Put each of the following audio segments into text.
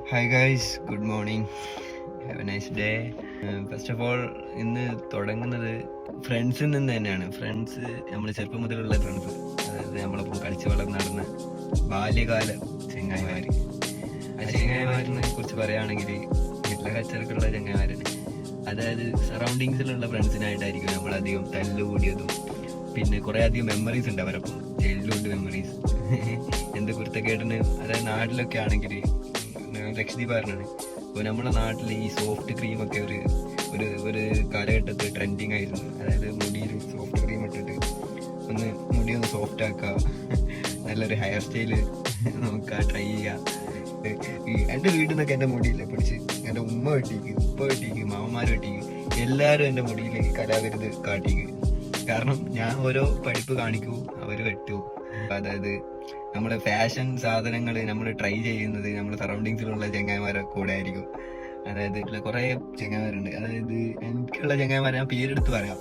Hi guys, good morning, have A nice day. First of all ഇന്ന് തുടങ്ങുന്നത് ഫ്രണ്ട്സിൽ നിന്ന് തന്നെയാണ്. ഫ്രണ്ട്സ് നമ്മൾ ചെറുപ്പം മുതലുള്ള ഫ്രണ്ട്സ്, അതായത് നമ്മളൊപ്പം കളിച്ച് വളർന്ന് നടന്ന ബാല്യകാല ചെങ്ങായിമാർ. ആ ചെങ്ങായിമാരിനെ കുറിച്ച് പറയുകയാണെങ്കിൽ വീട്ടിലെ കച്ചറക്കുള്ള ചെങ്ങായിമാരാണ്. അതായത് സറൗണ്ടിങ്സിലുള്ള ഫ്രണ്ട്സിനായിട്ടായിരിക്കും നമ്മളധികം തല്ലുകൂടിയതും പിന്നെ കുറേ അധികം മെമ്മറീസ് ഉണ്ട് അവരപ്പം. ചൈൽഡ്ഹുഡ് മെമ്മറീസ് എന്ത് കുരുത്തക്കേടിന്. അതായത് നാട്ടിലൊക്കെ ആണെങ്കിൽ ലക്ഷദ്വീപ് പറഞ്ഞാണ്. അപ്പോൾ നമ്മുടെ നാട്ടിൽ ഈ സോഫ്റ്റ് ക്രീമൊക്കെ ഒരു ഒരു ഒരു കാലഘട്ടത്തിൽ ട്രെൻഡിങ് ആയിരുന്നു. അതായത് മുടിയിൽ സോഫ്റ്റ് ക്രീം ഇട്ടിട്ട് ഒന്ന് മുടി ഒന്ന് സോഫ്റ്റ് ആക്കുക, നല്ലൊരു ഹെയർ സ്റ്റൈല് നോക്കുക, ട്രൈ ചെയ്യുക. എൻ്റെ വീട്ടിൽ നിന്നൊക്കെ എൻ്റെ മുടിയില്ല പിടിച്ച് എൻ്റെ ഉമ്മ വെട്ടിക്ക്, ഉപ്പ വെട്ടിക്ക്, മാമന്മാർ വെട്ടിക്ക്, എല്ലാവരും എൻ്റെ മുടിയിലേക്ക് കലാവിരുത് കാട്ടിക്ക്. കാരണം ഞാൻ ഓരോ പഠിപ്പ് കാണിക്കൂ, അവർ വെട്ടു. അതായത് നമ്മുടെ ഫാഷൻ സാധനങ്ങൾ നമ്മൾ ട്രൈ ചെയ്യുന്നത് നമ്മുടെ സറൗണ്ടിങ്സിലുള്ള ചെങ്ങായിമാരെ കൂടെ ആയിരിക്കും. അതായത് കുറേ ചെങ്ങായിമാരുണ്ട്. അതായത് എനിക്കുള്ള ചെങ്ങായിമാരെ ഞാൻ പേരെടുത്ത് പറയാം.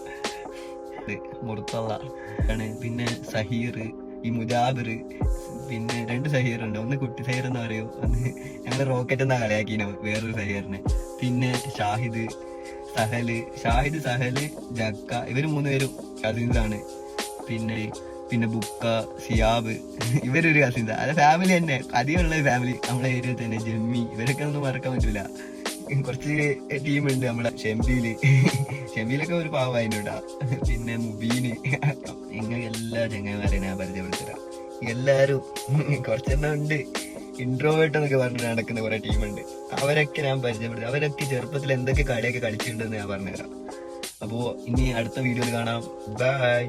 മുർത്തള്ള ആണ്, പിന്നെ സഹീർ, ഈ മുജാബിർ, പിന്നെ 2 സഹീറുണ്ട്. ഒന്ന് കുട്ടി സഹീർ എന്ന് പറയും, ഒന്ന് ഞങ്ങൾ റോക്കറ്റ് എന്നാ കളിയാക്കിനോ വേറൊരു സഹീറിനെ. പിന്നെ ഷാഹിദ്, സഹല്, ജക്ക, ഇവർ 3 പേരും കസിൻസ് ആണ്. പിന്നെ ബുക്ക, സിയാബ്, ഇവരൊരു കസിൻസ്. അത് ഫാമിലി തന്നെ, അധികമുള്ള ഫാമിലി നമ്മളെ ഏരിയയിൽ തന്നെ. ജമ്മി, ഇവരൊക്കെ ഒന്നും മറക്കാൻ പറ്റില്ല. കുറച്ച് ടീമുണ്ട് നമ്മളെ ഷെമ്പിയിലൊക്കെ ഒരു പാവമായിട്ടാ. പിന്നെ മുബീന്, ഇങ്ങനെ എല്ലാ ചങ്ങന്മാരെ ഞാൻ പരിചയപ്പെടുത്തരാം. എല്ലാവരും കുറച്ചെണ്ണം ഉണ്ട് ഇൻട്രോവേർട്ട് എന്നൊക്കെ പറഞ്ഞിട്ട് നടക്കുന്ന കുറെ ടീമുണ്ട്. അവരൊക്കെ ഞാൻ പരിചയപ്പെടുത്തും. അവരൊക്കെ ചെറുപ്പത്തിൽ എന്തൊക്കെ കളിയൊക്കെ കളിച്ചിട്ടുണ്ടെന്ന് ഞാൻ പറഞ്ഞുതരാം. അപ്പോൾ ഇനി അടുത്ത വീഡിയോയിൽ കാണാം. ബൈ.